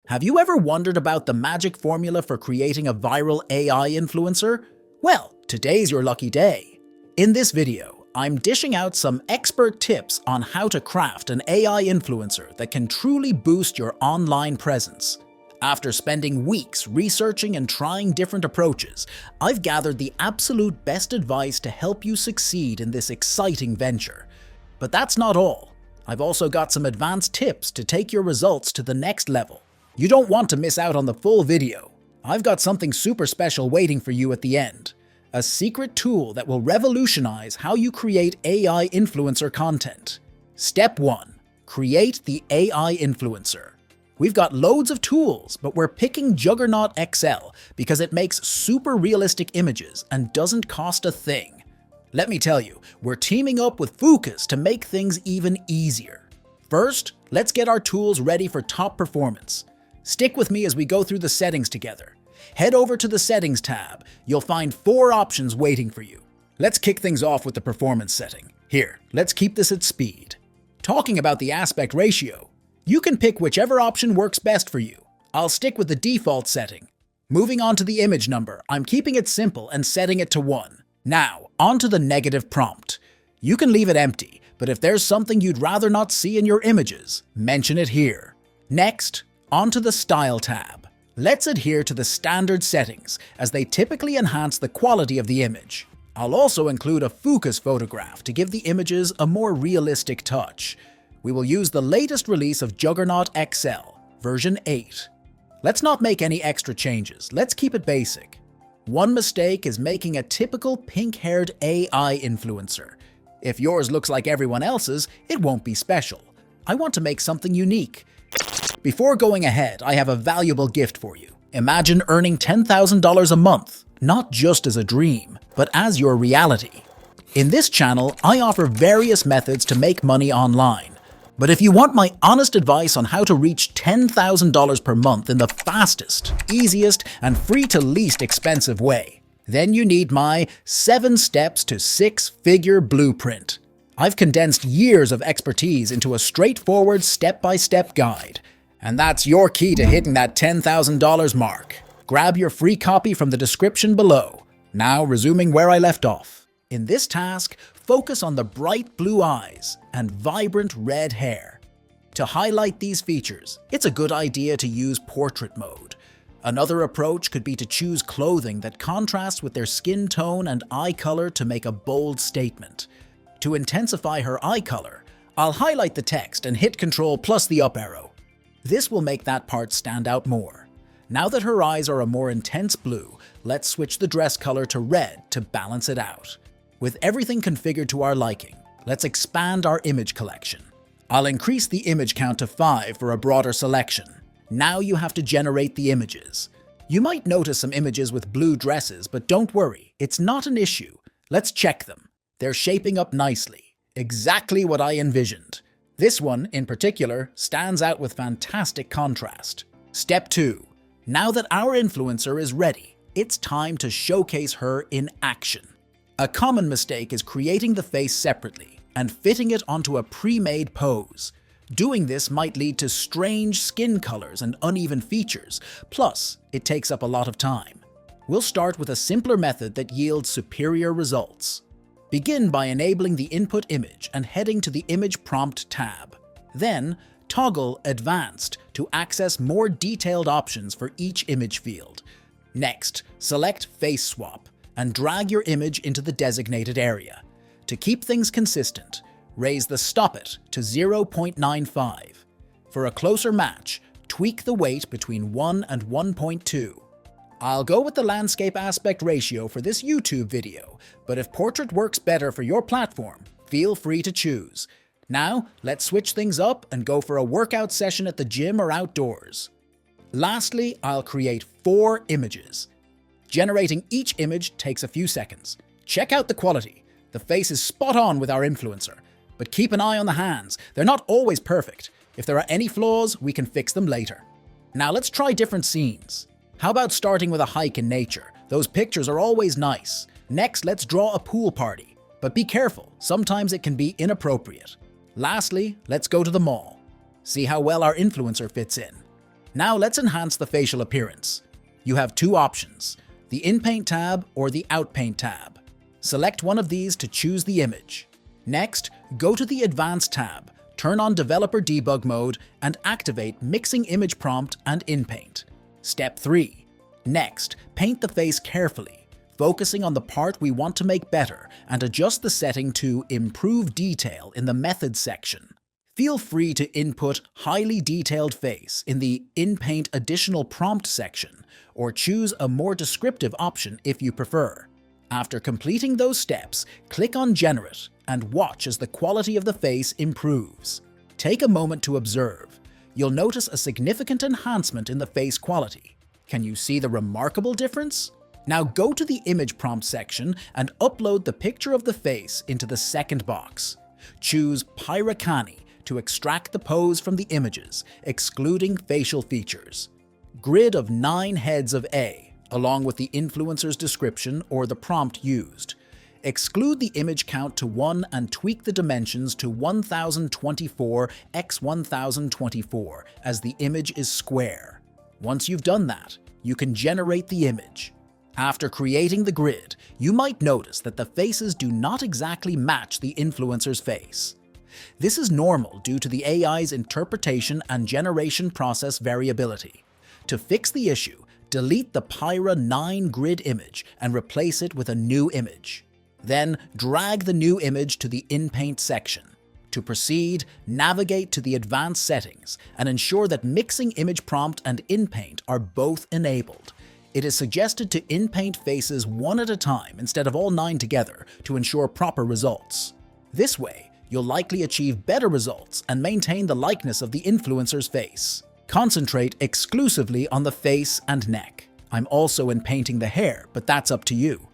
Have you ever wondered about the magic formula for creating a viral AI influencer? Well, today's your lucky day. In this video, I'm dishing out some expert tips on how to craft an AI influencer that can truly boost your online presence. After spending weeks researching and trying different approaches, I've gathered the absolute best advice to help you succeed in this exciting venture. But that's not all. I've also got some advanced tips to take your results to the next level. You don't want to miss out on the full video. I've got something super special waiting for you at the end. A secret tool that will revolutionize how you create AI influencer content. Step 1. Create the AI influencer. We've got loads of tools, but we're picking Juggernaut XL because it makes super realistic images and doesn't cost a thing. Let me tell you, we're teaming up with Fooocus to make things even easier. First, let's get our tools ready for top performance. Stick with me as we go through the settings together. Head over to the Settings tab. You'll find 4 options waiting for you. Let's kick things off with the performance setting. Here, let's keep this at speed. Talking about the aspect ratio, you can pick whichever option works best for you. I'll stick with the default setting. Moving on to the image number, I'm keeping it simple and setting it to 1. Now, on to the negative prompt. You can leave it empty, but if there's something you'd rather not see in your images, mention it here. Next, onto the Style tab. Let's adhere to the standard settings, as they typically enhance the quality of the image. I'll also include a focus photograph to give the images a more realistic touch. We will use the latest release of Juggernaut XL, version 8. Let's not make any extra changes, let's keep it basic. One mistake is making a typical pink-haired AI influencer. If yours looks like everyone else's, it won't be special. I want to make something unique. Before going ahead, I have a valuable gift for you. Imagine earning $10,000 a month, not just as a dream, but as your reality. In this channel, I offer various methods to make money online. But if you want my honest advice on how to reach $10,000 per month in the fastest, easiest, and free to least expensive way, then you need my 7 steps to 6-figure blueprint. I've condensed years of expertise into a straightforward step-by-step guide. And that's your key to hitting that $10,000 mark. Grab your free copy from the description below. Now resuming where I left off. In this task, focus on the bright blue eyes and vibrant red hair. To highlight these features, it's a good idea to use portrait mode. Another approach could be to choose clothing that contrasts with their skin tone and eye color to make a bold statement. To intensify her eye color, I'll highlight the text and hit Ctrl plus the up arrow. This will make that part stand out more. Now that her eyes are a more intense blue, let's switch the dress color to red to balance it out. With everything configured to our liking, let's expand our image collection. I'll increase the image count to 5 for a broader selection. Now you have to generate the images. You might notice some images with blue dresses, but don't worry, it's not an issue. Let's check them. They're shaping up nicely. Exactly what I envisioned. This one, in particular, stands out with fantastic contrast. Step 2. Now that our influencer is ready, it's time to showcase her in action. A common mistake is creating the face separately and fitting it onto a pre-made pose. Doing this might lead to strange skin colors and uneven features, plus it takes up a lot of time. We'll start with a simpler method that yields superior results. Begin by enabling the input image and heading to the Image Prompt tab. Then, toggle Advanced to access more detailed options for each image field. Next, select Face Swap and drag your image into the designated area. To keep things consistent, raise the Stop It to 0.95. For a closer match, tweak the weight between 1 and 1.2. I'll go with the landscape aspect ratio for this YouTube video, but if portrait works better for your platform, feel free to choose. Now, let's switch things up and go for a workout session at the gym or outdoors. Lastly, I'll create 4 images. Generating each image takes a few seconds. Check out the quality. The face is spot on with our influencer, but keep an eye on the hands. They're not always perfect. If there are any flaws, we can fix them later. Now let's try different scenes. How about starting with a hike in nature? Those pictures are always nice. Next, let's draw a pool party. But be careful, sometimes it can be inappropriate. Lastly, let's go to the mall. See how well our influencer fits in. Now let's enhance the facial appearance. You have two options, the In-Paint tab or the Out-Paint tab. Select one of these to choose the image. Next, go to the Advanced tab, turn on Developer Debug mode, and activate Mixing Image Prompt and In-Paint. Step 3. Next, paint the face carefully, focusing on the part we want to make better, and adjust the setting to Improve Detail in the Methods section. Feel free to input Highly Detailed Face in the In-Paint Additional Prompt section, or choose a more descriptive option if you prefer. After completing those steps, click on Generate and watch as the quality of the face improves. Take a moment to observe. You'll notice a significant enhancement in the face quality. Can you see the remarkable difference? Now go to the Image Prompt section and upload the picture of the face into the second box. Choose Pyracani to extract the pose from the images, excluding facial features. Grid of 9 heads of A, along with the influencer's description or the prompt used. Exclude the image count to 1 and tweak the dimensions to 1024 x 1024 as the image is square. Once you've done that, you can generate the image. After creating the grid, you might notice that the faces do not exactly match the influencer's face. This is normal due to the AI's interpretation and generation process variability. To fix the issue, delete the Pyra 9 grid image and replace it with a new image. Then drag the new image to the In-Paint section. To proceed, navigate to the Advanced settings and ensure that Mixing Image Prompt and In-Paint are both enabled. It is suggested to in-paint faces one at a time instead of all 9 together to ensure proper results. This way, you'll likely achieve better results and maintain the likeness of the influencer's face. Concentrate exclusively on the face and neck. I'm also in-painting the hair, but that's up to you.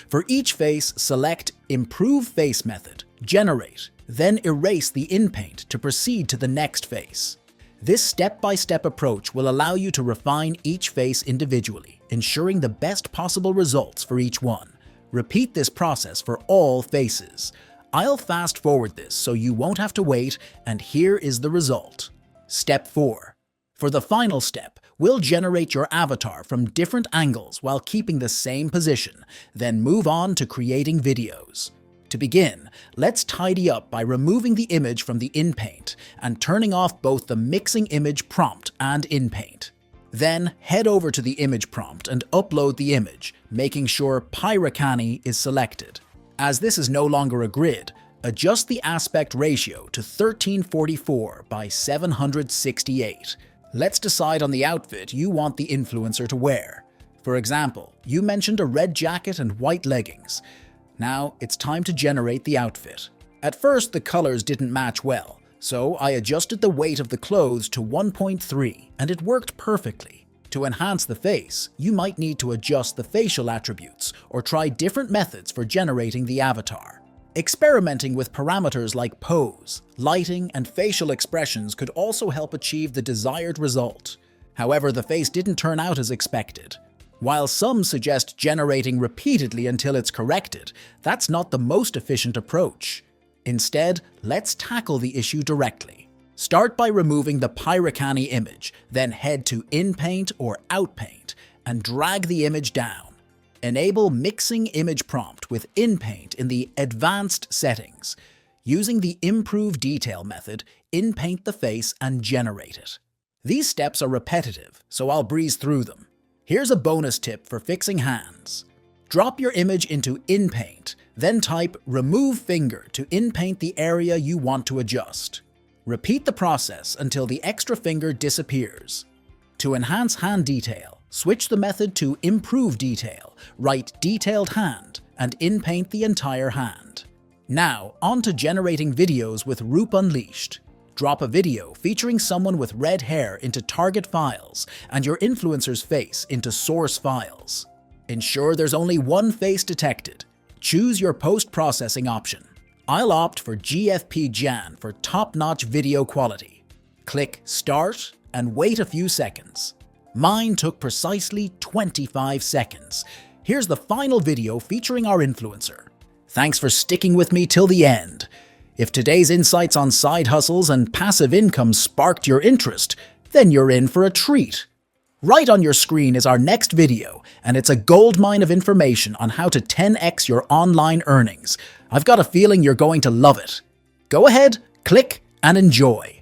For each face, select Improve Face method, Generate, then erase the in-paint to proceed to the next face. This step-by-step approach will allow you to refine each face individually, ensuring the best possible results for each one. Repeat this process for all faces. I'll fast forward this so you won't have to wait, and here is the result. Step 4. For the final step, we'll generate your avatar from different angles while keeping the same position, then move on to creating videos. To begin, let's tidy up by removing the image from the In-Paint and turning off both the Mixing Image Prompt and In-Paint. Then head over to the Image Prompt and upload the image, making sure Pyracani is selected. As this is no longer a grid, adjust the aspect ratio to 1344 by 768. Let's decide on the outfit you want the influencer to wear. For example, you mentioned a red jacket and white leggings. Now it's time to generate the outfit. At first, the colors didn't match well, so I adjusted the weight of the clothes to 1.3 and it worked perfectly. To enhance the face, you might need to adjust the facial attributes or try different methods for generating the avatar. Experimenting with parameters like pose, lighting, and facial expressions could also help achieve the desired result. However, the face didn't turn out as expected. While some suggest generating repeatedly until it's corrected, that's not the most efficient approach. Instead, let's tackle the issue directly. Start by removing the Pyracani image, then head to In-Paint or Out-Paint and drag the image down. Enable Mixing Image Prompt with In-Paint in the Advanced settings. Using the Improve Detail method, in-paint the face and generate it. These steps are repetitive, so I'll breeze through them. Here's a bonus tip for fixing hands. Drop your image into In-Paint, then type Remove Finger to in-paint the area you want to adjust. Repeat the process until the extra finger disappears. To enhance hand detail, switch the method to Improve Detail, write Detailed Hand, and in-paint the entire hand. Now, on to generating videos with Roop Unleashed. Drop a video featuring someone with red hair into target files and your influencer's face into source files. Ensure there's only one face detected. Choose your post-processing option. I'll opt for GFP Jan for top-notch video quality. Click Start and wait a few seconds. Mine took precisely 25 seconds. Here's the final video featuring our influencer. Thanks for sticking with me till the end. If today's insights on side hustles and passive income sparked your interest, then you're in for a treat. Right on your screen is our next video, and it's a goldmine of information on how to 10x your online earnings. I've got a feeling you're going to love it. Go ahead, click, and enjoy.